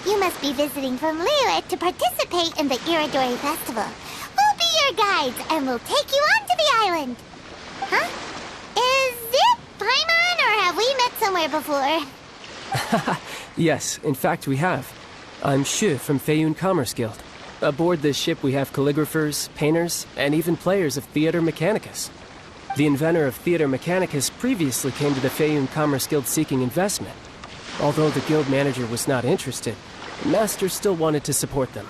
You must be visiting from Liyue to participate in the Irodori Festival. We'll be your guides, and we'll take you onto the island. Huh? Is it Paimon, or have we met somewhere before? Yes, in fact we have. I'm Shu from Feiyun Commerce Guild. Aboard this ship we have calligraphers, painters, and even players of Theater Mechanicus. The inventor of Theater Mechanicus previously came to the Feiyun Commerce Guild seeking investment. Although the guild manager was not interested, the master still wanted to support them.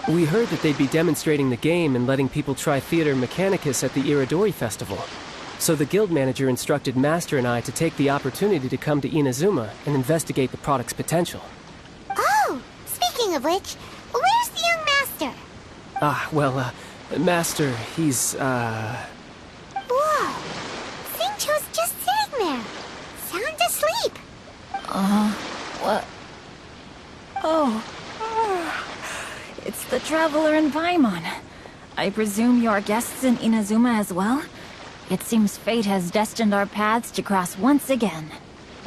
We heard that they'd be demonstrating the game and letting people try Theater Mechanicus at the Irodori Festival. So the guild manager instructed Master and I to take the opportunity to come to Inazuma and investigate the product's potential. Oh, speaking of which, where's the young master? Master, he's, Whoa! Xingqiu's just sitting there, sound asleep. What? Oh. It's the Traveler and Paimon. I presume you're guests in Inazuma as well? It seems fate has destined our paths to cross once again.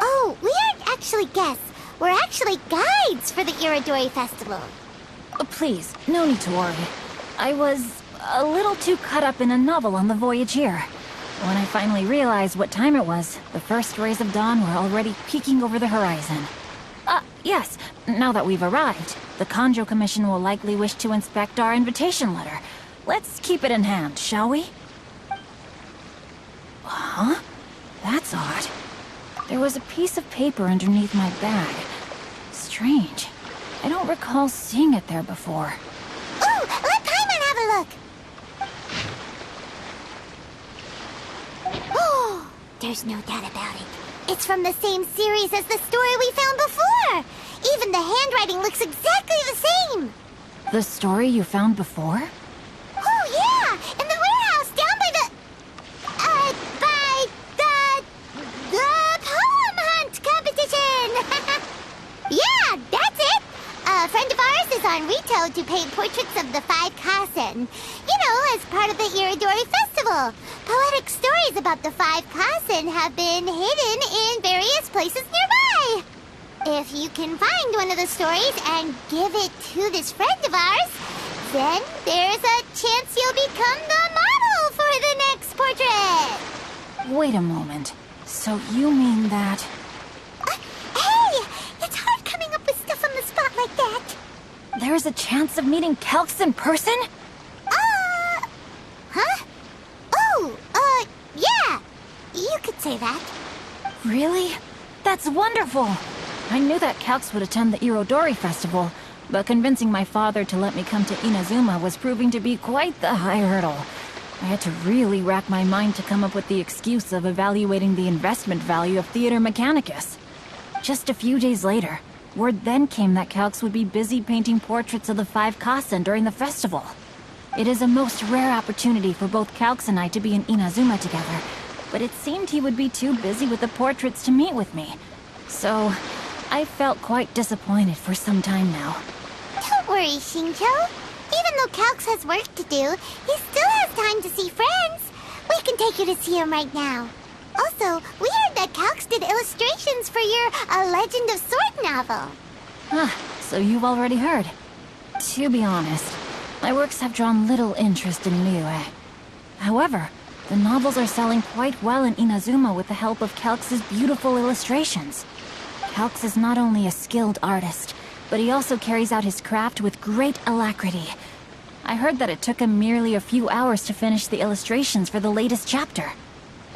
Oh, we aren't actually guests. We're actually guides for the Irodori Festival. Please, no need to worry. I was a little too caught up in a novel on the voyage here. When I finally realized what time it was, the first rays of dawn were already peeking over the horizon. Yes, now that we've arrived, the Kanjo Commission will likely wish to inspect our invitation letter. Let's keep it in hand, shall we? Huh? That's odd. There was a piece of paper underneath my bag. Strange. I don't recall seeing it there before. Ooh, let Paimon have a look! Oh, there's no doubt about it. It's from the same series as the story we found before! Even the handwriting looks exactly the same! The story you found before? Oh, yeah! In the warehouse down by the poem hunt competition! Yeah, that's it! A friend of ours is on Rito to paint portraits of the 5 Kasen. You know, as part of the Irodori Festival. Poetic stories about the 5 Kasen have been hidden in various places nearby. If you can find one of the stories and give it to this friend of ours, then there's a chance you'll become the model for the next portrait. Wait a moment. So you mean that... Hey! It's hard coming up with stuff on the spot like that. There's a chance of meeting Calx in person? Huh? Oh, yeah. You could say that. Really? That's wonderful! I knew that Calx would attend the Irodori Festival, but convincing my father to let me come to Inazuma was proving to be quite the high hurdle. I had to really rack my mind to come up with the excuse of evaluating the investment value of Theater Mechanicus. Just a few days later, word then came that Calx would be busy painting portraits of the 5 Kasen during the festival. It is a most rare opportunity for both Calx and I to be in Inazuma together, but it seemed he would be too busy with the portraits to meet with me. So, I felt quite disappointed for some time now. Don't worry, Xingqiu. Even though Calx has work to do, he still has time to see friends. We can take you to see him right now. Also, we heard that Calx did illustrations for your A Legend of Sword novel. So you've already heard. To be honest, my works have drawn little interest in Liyue. However, the novels are selling quite well in Inazuma with the help of Calx's beautiful illustrations. Calx is not only a skilled artist, but he also carries out his craft with great alacrity. I heard that it took him merely a few hours to finish the illustrations for the latest chapter.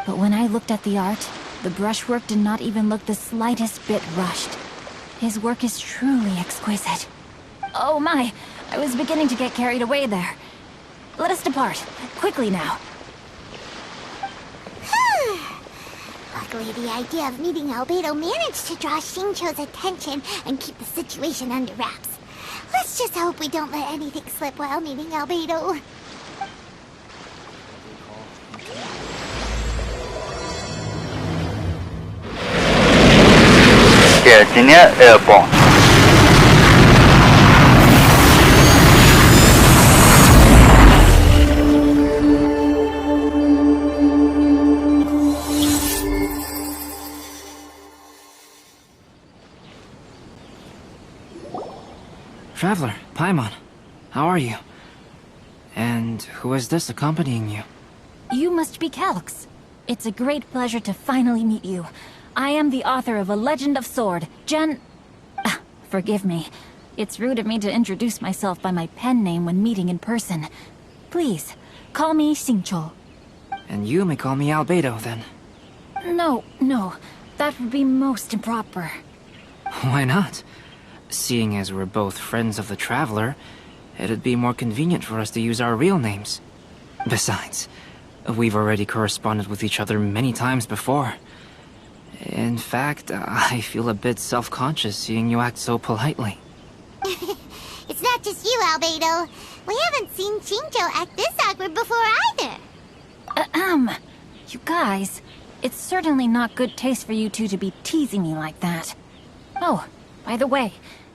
But when I looked at the art, the brushwork did not even look the slightest bit rushed. His work is truly exquisite. Oh my, I was beginning to get carried away there. Let us depart, quickly now. Luckily, the idea of meeting Albedo managed to draw Xingqiu's attention and keep the situation under wraps. Let's just hope we don't let anything slip while meeting Albedo. Terengineer Airborne. Traveler, Paimon, how are you? And who is this accompanying you? You must be Kelx. It's a great pleasure to finally meet you. I am the author of A Legend of Sword, Forgive me. It's rude of me to introduce myself by my pen name when meeting in person. Please, call me Xingqiu. And you may call me Albedo, then. No, that would be most improper. Why not? Seeing as we're both friends of the Traveler, it'd be more convenient for us to use our real names. Besides, we've already corresponded with each other many times before. In fact, I feel a bit self-conscious seeing you act so politely. It's not just you, Albedo. We haven't seen Xingqiu act this awkward before either. You guys, it's certainly not good taste for you two to be teasing me like that. Oh, by the way,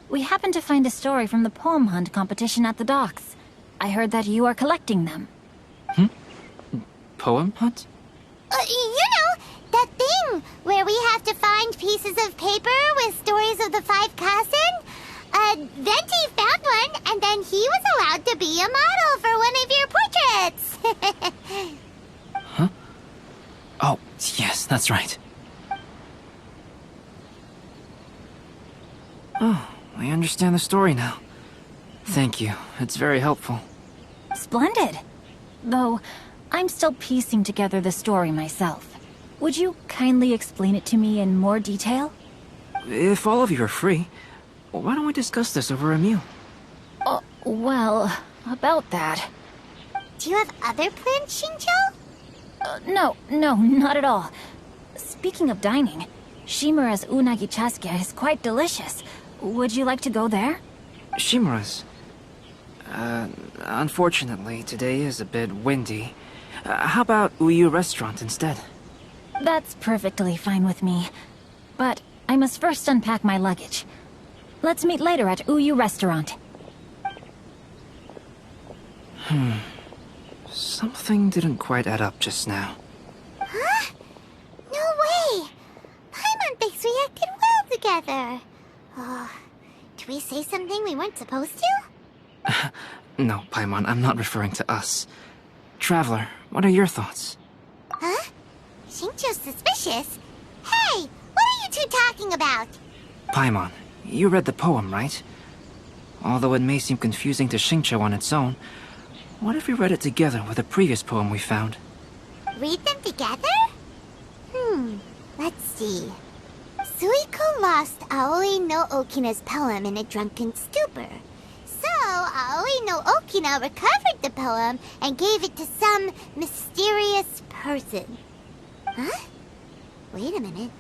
we happened to find a story from the poem hunt competition at the docks. I heard that you are collecting them. Poem hunt? That thing where we have to find pieces of paper with stories of the 5 Kasen. Venti found one, and then he was allowed to be a model for one of your portraits. Huh? Oh, yes, that's right. Oh, I understand the story now. Thank you, it's very helpful. Splendid. Though, I'm still piecing together the story myself. Would you kindly explain it to me in more detail? If all of you are free, why don't we discuss this over a meal? Well, about that. Do you have other plans, Xingqiu? No, not at all. Speaking of dining, Shimura's unagi chasuke is quite delicious. Would you like to go there? Shimura's? Unfortunately, today is a bit windy. How about Uyu Restaurant instead? That's perfectly fine with me. But I must first unpack my luggage. Let's meet later at Uyu Restaurant. Something didn't quite add up just now. Huh? No way! Paimon thinks we acted well together. Oh, did we say something we weren't supposed to? No, Paimon, I'm not referring to us. Traveler, what are your thoughts? Huh? Xingqiu's suspicious? Hey, what are you two talking about? Paimon, you read the poem, right? Although it may seem confusing to Xingqiu on its own, what if we read it together with a previous poem we found? Read them together? Let's see. Suiko lost Aoi no Okina's poem in a drunken stupor. So, Aoi no Okina recovered the poem and gave it to some mysterious person. Huh? Wait a minute.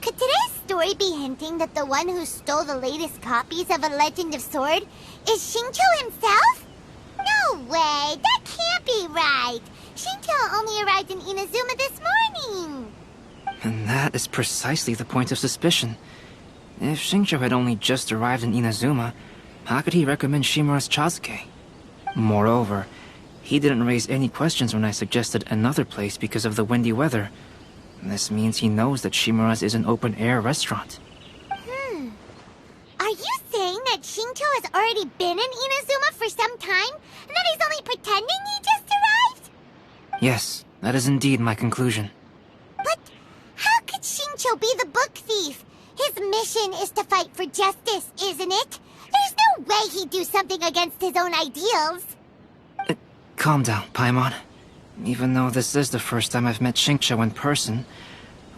Could today's story be hinting that the one who stole the latest copies of A Legend of Sword is Xingqiu himself? No way! That can't be right! Xingqiu only arrived in Inazuma this morning! And that is precisely the point of suspicion. If Xingqiu had only just arrived in Inazuma, how could he recommend Shimura's Chasuke? Moreover, he didn't raise any questions when I suggested another place because of the windy weather. This means he knows that Shimura's is an open-air restaurant. Are you saying that Xingqiu has already been in Inazuma for some time, and that he's only pretending he just arrived? Yes, that is indeed my conclusion. But how could Xingqiu be the book thief? His mission is to fight for justice, isn't it? There's no way he'd do something against his own ideals. Calm down, Paimon. Even though this is the first time I've met Xingqiu in person,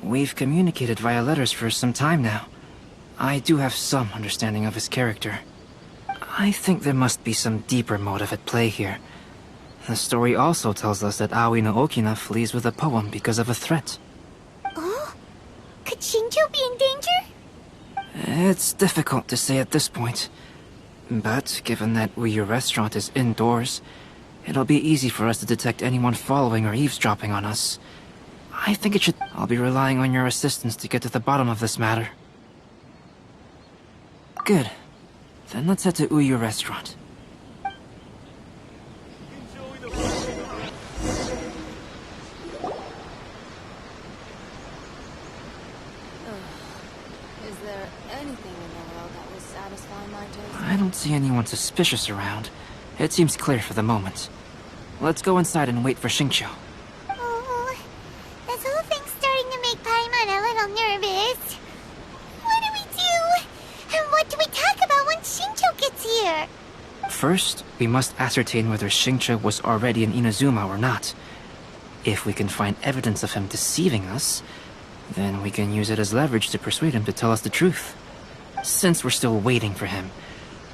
we've communicated via letters for some time now. I do have some understanding of his character. I think there must be some deeper motive at play here. The story also tells us that Aoi no Okina flees with a poem because of a threat. Oh? Could Xingqiu be in danger? It's difficult to say at this point. But given that Uyu Restaurant is indoors, it'll be easy for us to detect anyone following or eavesdropping on us. I think it should... I'll be relying on your assistance to get to the bottom of this matter. Good. Then let's head to Uyu Restaurant. Is there anything in the world that will satisfy my taste? I don't don't see anyone suspicious around. It seems clear for the moment. Let's go inside and wait for Xingqiu. Oh, this whole thing's starting to make Paimon a little nervous. What do we do? And what do we talk about when Xingqiu gets here? First, we must ascertain whether Xingqiu was already in Inazuma or not. If we can find evidence of him deceiving us, then we can use it as leverage to persuade him to tell us the truth. Since we're still waiting for him,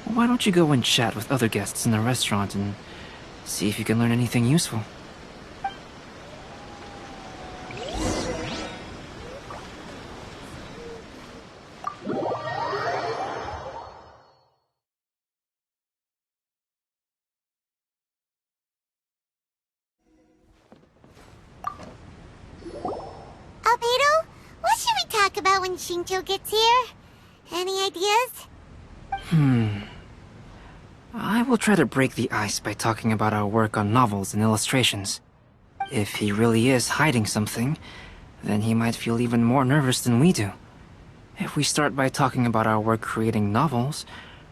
why don't you go and chat with other guests in the restaurant and see if you can learn anything useful? Albedo, what should we talk about when Xingqiu gets here? Any ideas? I will try to break the ice by talking about our work on novels and illustrations. If he really is hiding something, then he might feel even more nervous than we do. If we start by talking about our work creating novels,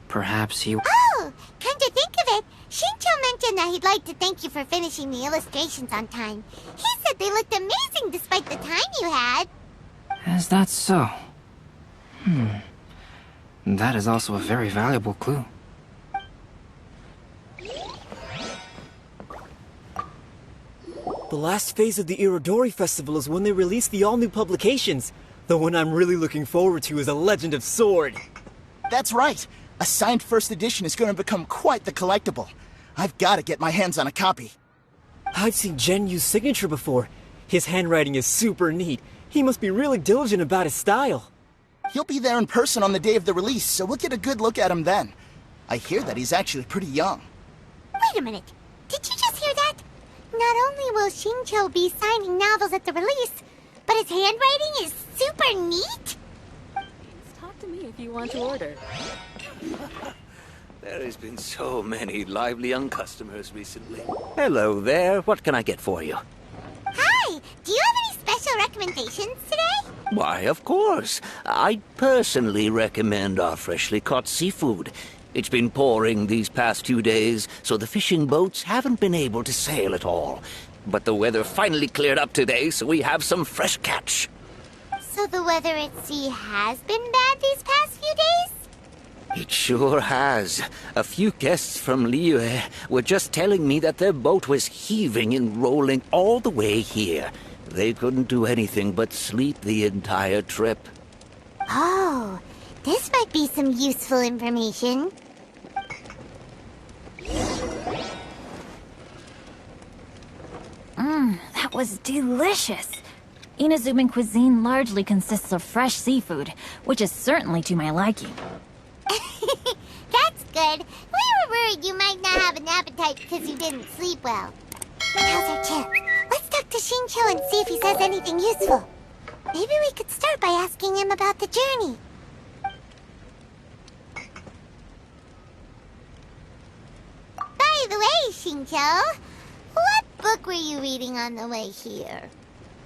perhaps he... Oh, come to think of it, Xingqiu mentioned that he'd like to thank you for finishing the illustrations on time. He said they looked amazing despite the time you had. Is that so? That is also a very valuable clue. The last phase of the Irodori Festival is when they release the all-new publications. The one I'm really looking forward to is A Legend of Sword. That's right. A signed first edition is going to become quite the collectible. I've got to get my hands on a copy. I've seen Genyu's signature before. His handwriting is super neat. He must be really diligent about his style. He'll be there in person on the day of the release, so we'll get a good look at him then. I hear that he's actually pretty young. Wait a minute, did you just hear that? Not only will Xingqiu be signing novels at the release, but his handwriting is super neat? Talk to me if you want to order. There has been so many lively young customers recently. Hello there, what can I get for you? Hi, do you have any special recommendations today? Why, of course. I personally recommend our freshly caught seafood. It's been pouring these past few days, so the fishing boats haven't been able to sail at all. But the weather finally cleared up today, so we have some fresh catch. So the weather at sea has been bad these past few days? It sure has. A few guests from Liyue were just telling me that their boat was heaving and rolling all the way here. They couldn't do anything but sleep the entire trip. Oh, this might be some useful information. That was delicious. Inazuman cuisine largely consists of fresh seafood, which is certainly to my liking. That's good. We were worried you might not have an appetite because you didn't sleep well. How's our trip? Let's talk to Xingqiu and see if he says anything useful. Maybe we could start by asking him about the journey. By the way, Xingqiu, what book were you reading on the way here?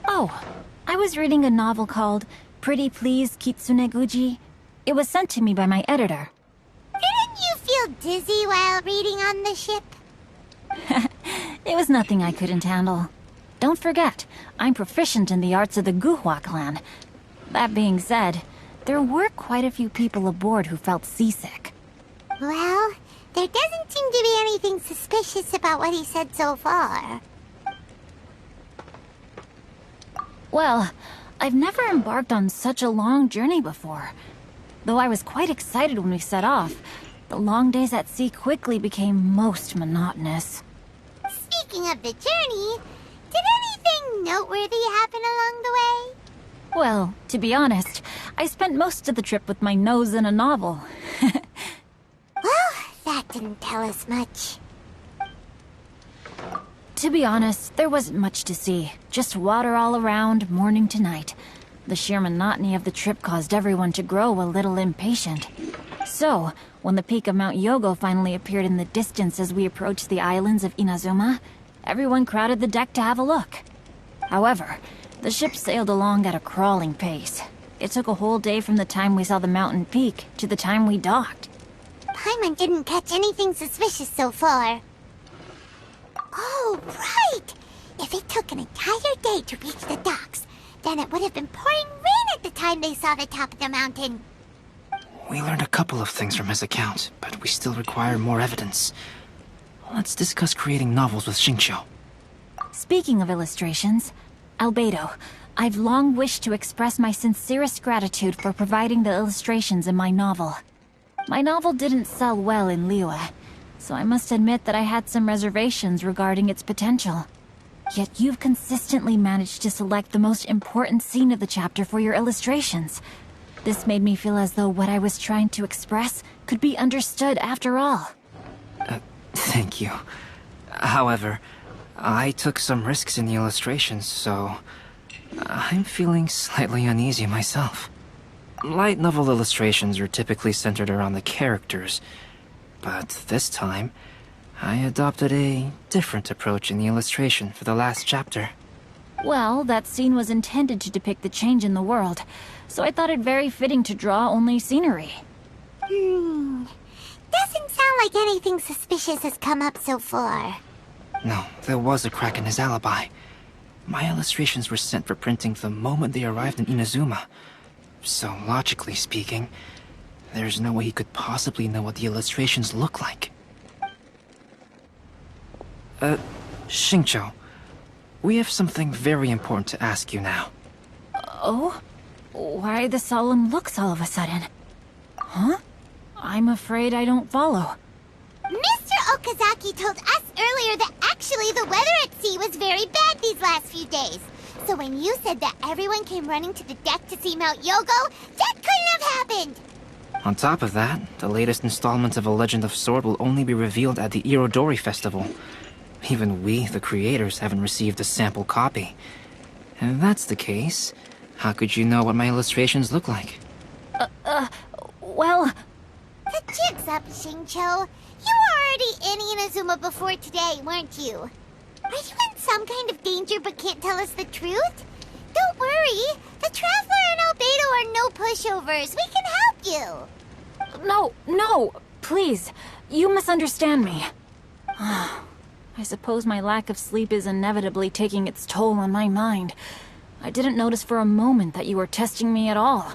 Oh, I was reading a novel called Pretty Please Kitsune Guji. It was sent to me by my editor. Didn't you feel dizzy while reading on the ship? It was nothing I couldn't handle. Don't forget, I'm proficient in the arts of the Guhua clan. That being said, there were quite a few people aboard who felt seasick. Well, there doesn't seem to be anything suspicious about what he said so far. Well, I've never embarked on such a long journey before. Though I was quite excited when we set off, the long days at sea quickly became most monotonous. Speaking of the journey, did anything noteworthy happen along the way? Well, to be honest, I spent most of the trip with my nose in a novel. Well, that didn't tell us much. To be honest, there wasn't much to see. Just water all around, morning to night. The sheer monotony of the trip caused everyone to grow a little impatient. So, when the peak of Mount Yogo finally appeared in the distance as we approached the islands of Inazuma, everyone crowded the deck to have a look. However, the ship sailed along at a crawling pace. It took a whole day from the time we saw the mountain peak to the time we docked. Paimon didn't catch anything suspicious so far. Oh, right! If it took an entire day to reach the docks, then it would have been pouring rain at the time they saw the top of the mountain. We learned a couple of things from his account, but we still require more evidence. Let's discuss creating novels with Xingqiu. Speaking of illustrations, Albedo, I've long wished to express my sincerest gratitude for providing the illustrations in my novel. My novel didn't sell well in Liyue, so I must admit that I had some reservations regarding its potential. Yet you've consistently managed to select the most important scene of the chapter for your illustrations. This made me feel as though what I was trying to express could be understood after all. Thank you. However, I took some risks in the illustrations, so I'm feeling slightly uneasy myself. Light novel illustrations are typically centered around the characters, but this time, I adopted a different approach in the illustration for the last chapter. Well, that scene was intended to depict the change in the world, so I thought it very fitting to draw only scenery. Doesn't sound like anything suspicious has come up so far. No, there was a crack in his alibi. My illustrations were sent for printing the moment they arrived in Inazuma. So, logically speaking, there's no way he could possibly know what the illustrations look like. Xingqiu, we have something very important to ask you now. Oh? Why the solemn looks all of a sudden? Huh? I'm afraid I don't follow. Mr. Okazaki told us earlier that actually the weather at sea was very bad these last few days. So when you said that everyone came running to the deck to see Mount Yogo, that couldn't have happened! On top of that, the latest installment of A Legend of Sword will only be revealed at the Irodori Festival. Even we, the creators, haven't received a sample copy. And if that's the case, how could you know what my illustrations look like? Well... The jig's up, Xingqiu. You were already in Inazuma before today, weren't you? Are you in some kind of danger but can't tell us the truth? Don't worry. The Traveler and Albedo are no pushovers. We can help you. No, please. You misunderstand me. I suppose my lack of sleep is inevitably taking its toll on my mind. I didn't notice for a moment that you were testing me at all.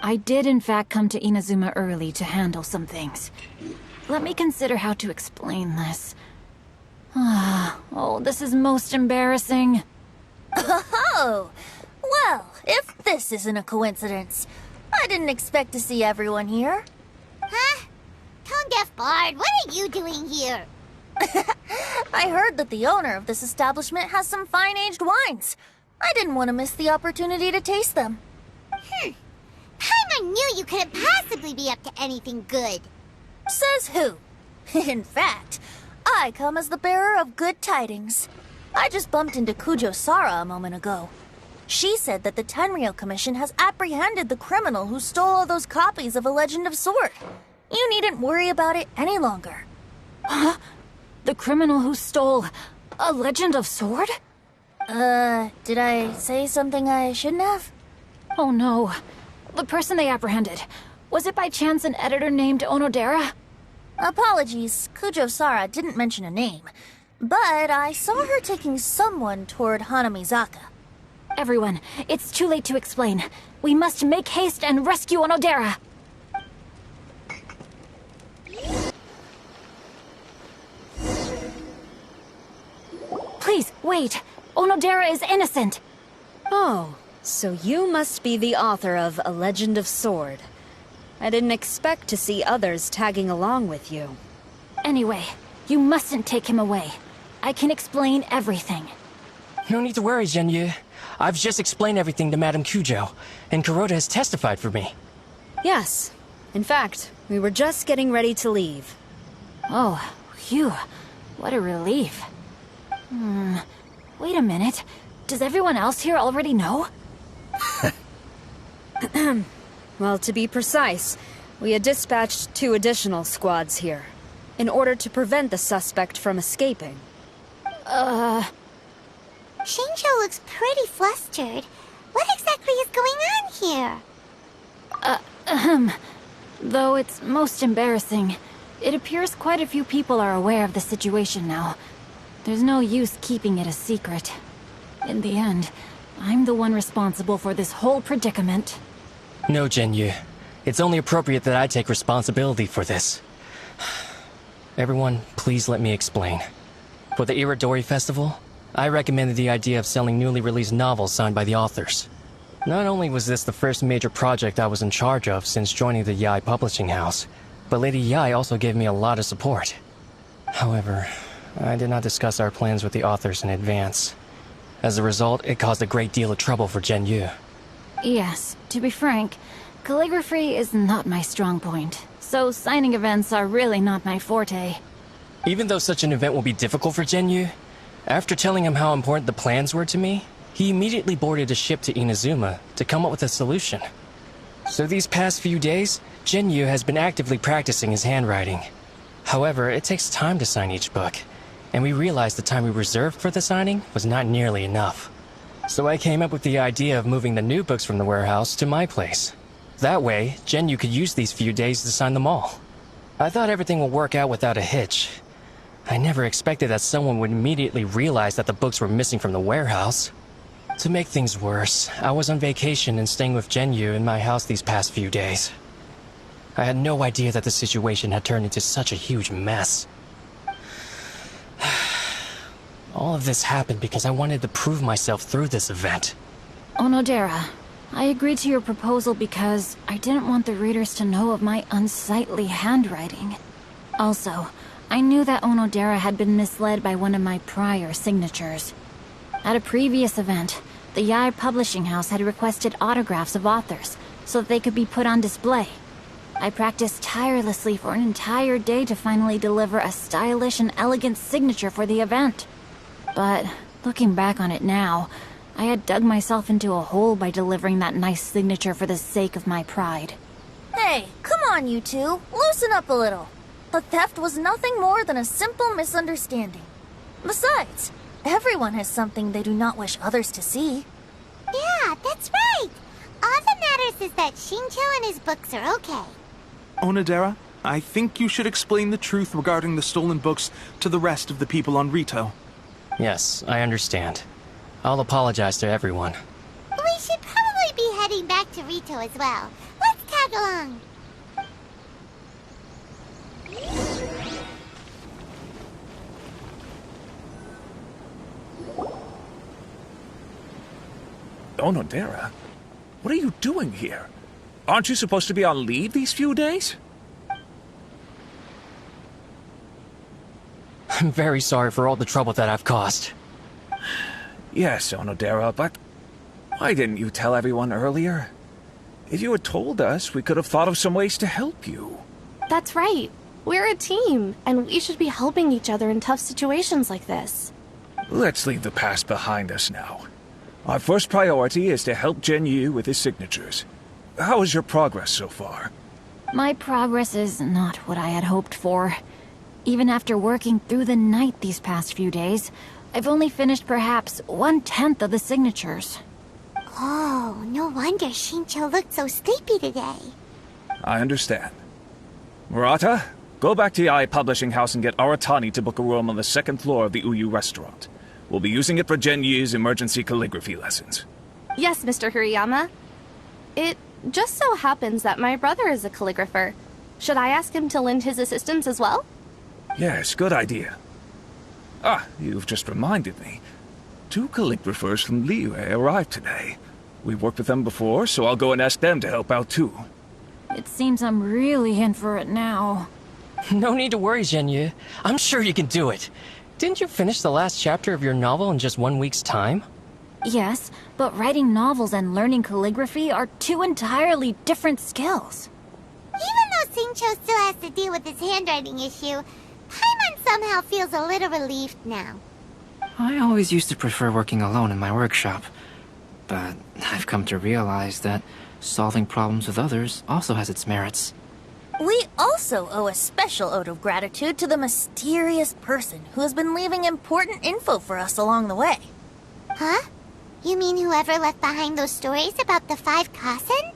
I did in fact come to Inazuma early to handle some things. Let me consider how to explain this. Oh, this is most embarrassing. Oh, well, if this isn't a coincidence, I didn't expect to see everyone here. Huh? Tone-deaf Bard, what are you doing here? I heard that the owner of this establishment has some fine-aged wines. I didn't want to miss the opportunity to taste them. Paimon knew you couldn't possibly be up to anything good. Says who? In fact, I come as the bearer of good tidings. I just bumped into Kujo Sara a moment ago. She said that the Tenryou Commission has apprehended the criminal who stole all those copies of A Legend of Sword. You needn't worry about it any longer. Huh? The criminal who stole A Legend of Sword? Did I say something I shouldn't have? Oh no. The person they apprehended. Was it by chance an editor named Onodera? Apologies, Kujo Sara didn't mention a name. But I saw her taking someone toward Hanamizaka. Everyone, it's too late to explain. We must make haste and rescue Onodera. Please, wait. Onodera is innocent. Oh, so you must be the author of A Legend of Sword. I didn't expect to see others tagging along with you. Anyway, you mustn't take him away. I can explain everything. No need to worry, Zhenyu. I've just explained everything to Madame Kujo, and Kuroda has testified for me. Yes. In fact, we were just getting ready to leave. Oh, phew. What a relief. Wait a minute. Does everyone else here already know? Well, to be precise, we had dispatched 2 additional squads here, in order to prevent the suspect from escaping. Xingqiu looks pretty flustered. What exactly is going on here? Though it's most embarrassing, it appears quite a few people are aware of the situation now. There's no use keeping it a secret. In the end, I'm the one responsible for this whole predicament. No, Jinyu. It's only appropriate that I take responsibility for this. Everyone, please let me explain. For the Irodori Festival, I recommended the idea of selling newly released novels signed by the authors. Not only was this the first major project I was in charge of since joining the Yae publishing house, but Lady Yae also gave me a lot of support. However, I did not discuss our plans with the authors in advance. As a result, it caused a great deal of trouble for Jinyu. Yes, to be frank, calligraphy is not my strong point, so signing events are really not my forte. Even though such an event will be difficult for Jinyu, after telling him how important the plans were to me, he immediately boarded a ship to Inazuma to come up with a solution. So these past few days, Jinyu has been actively practicing his handwriting. However, it takes time to sign each book, and we realized the time we reserved for the signing was not nearly enough. So I came up with the idea of moving the new books from the warehouse to my place. That way, Jinyu could use these few days to sign them all. I thought everything would work out without a hitch. I never expected that someone would immediately realize that the books were missing from the warehouse. To make things worse, I was on vacation and staying with Jinyu in my house these past few days. I had no idea that the situation had turned into such a huge mess. All of this happened because I wanted to prove myself through this event. Onodera, I agreed to your proposal because I didn't want the readers to know of my unsightly handwriting. Also, I knew that Onodera had been misled by one of my prior signatures. At a previous event, the Yae publishing house had requested autographs of authors so that they could be put on display. I practiced tirelessly for an entire day to finally deliver a stylish and elegant signature for the event. But, looking back on it now, I had dug myself into a hole by delivering that nice signature for the sake of my pride. Hey, come on, you two. Loosen up a little. The theft was nothing more than a simple misunderstanding. Besides, everyone has something they do not wish others to see. Yeah, that's right. All that matters is that Shincho and his books are okay. Onodera, I think you should explain the truth regarding the stolen books to the rest of the people on Rito. Yes, I understand. I'll apologize to everyone. We should probably be heading back to Rito as well. Let's tag along. Onodera? What are you doing here? Aren't you supposed to be on leave these few days? I'm very sorry for all the trouble that I've caused. Yes, Onodera, but why didn't you tell everyone earlier? If you had told us, we could have thought of some ways to help you. That's right. We're a team, and we should be helping each other in tough situations like this. Let's leave the past behind us now. Our first priority is to help Jinyu with his signatures. How is your progress so far? My progress is not what I had hoped for. Even after working through the night these past few days, I've only finished perhaps 1/10 of the signatures. Oh, no wonder Shincho looked so sleepy today. I understand. Murata, go back to Yae Publishing House and get Aratani to book a room on the second floor of the Uyu restaurant. We'll be using it for Jinyu's emergency calligraphy lessons. Yes, Mr. Hirayama. It just so happens that my brother is a calligrapher. Should I ask him to lend his assistance as well? Yes, good idea. Ah, you've just reminded me. 2 calligraphers from Liyue arrived today. We've worked with them before, so I'll go and ask them to help out too. It seems I'm really in for it now. No need to worry, Jinyu. I'm sure you can do it. Didn't you finish the last chapter of your novel in just 1 week's time? Yes, but writing novels and learning calligraphy are 2 entirely different skills. Even though Shincho still has to deal with his handwriting issue, Paimon somehow feels a little relieved now. I always used to prefer working alone in my workshop, but I've come to realize that solving problems with others also has its merits. We also owe a special ode of gratitude to the mysterious person who has been leaving important info for us along the way. Huh? You mean whoever left behind those stories about the 5 Kasen?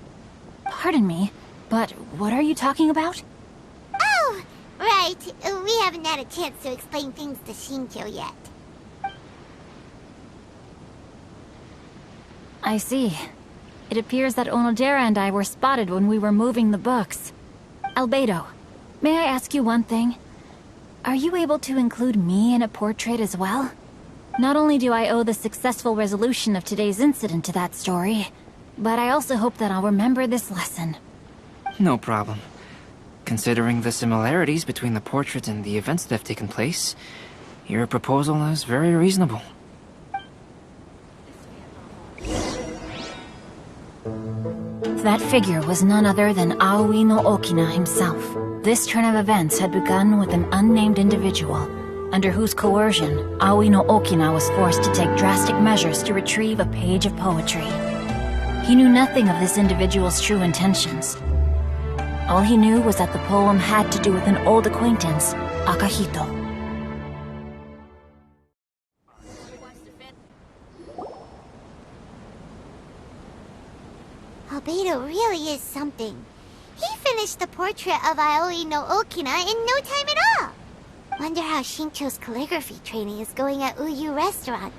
Pardon me, But what are you talking about? Oh, right. We haven't had a chance to explain things to Shincho yet. I see. It appears that Onodera and I were spotted when we were moving the books. Albedo, may I ask you one thing? Are you able to include me in a portrait as well? Not only do I owe the successful resolution of today's incident to that story, but I also hope that I'll remember this lesson. No problem. Considering the similarities between the portrait and the events that have taken place, your proposal is very reasonable. That figure was none other than Aoi no Okina himself. This turn of events had begun with an unnamed individual, under whose coercion, Aoi no Okina was forced to take drastic measures to retrieve a page of poetry. He knew nothing of this individual's true intentions. All he knew was that the poem had to do with an old acquaintance, Akahito. Albedo really is something. He finished the portrait of Aoi no Okina in no time at all. Wonder how Shincho's calligraphy training is going at Uyu Restaurant.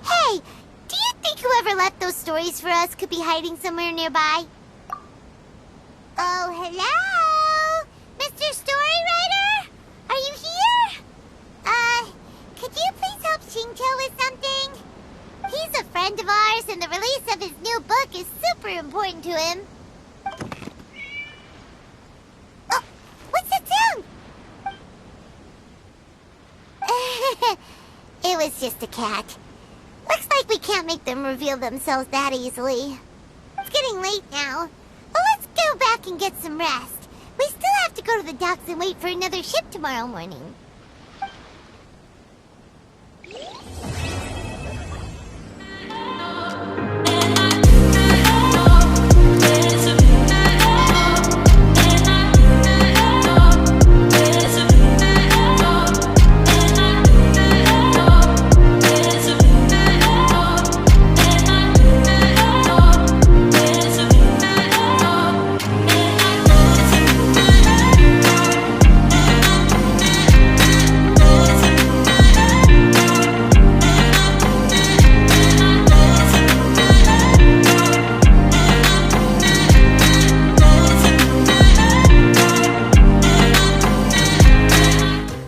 Hey, do you think whoever left those stories for us could be hiding somewhere nearby? Oh, hello? Mr. Story Writer? Are you here? Could you please help Shincho with something? He's a friend of ours, and the release of his new book is super important to him. Oh, what's that sound? It was just a cat. Looks like we can't make them reveal themselves that easily. It's getting late now. Well, let's go back and get some rest. We still have to go to the docks and wait for another ship tomorrow morning.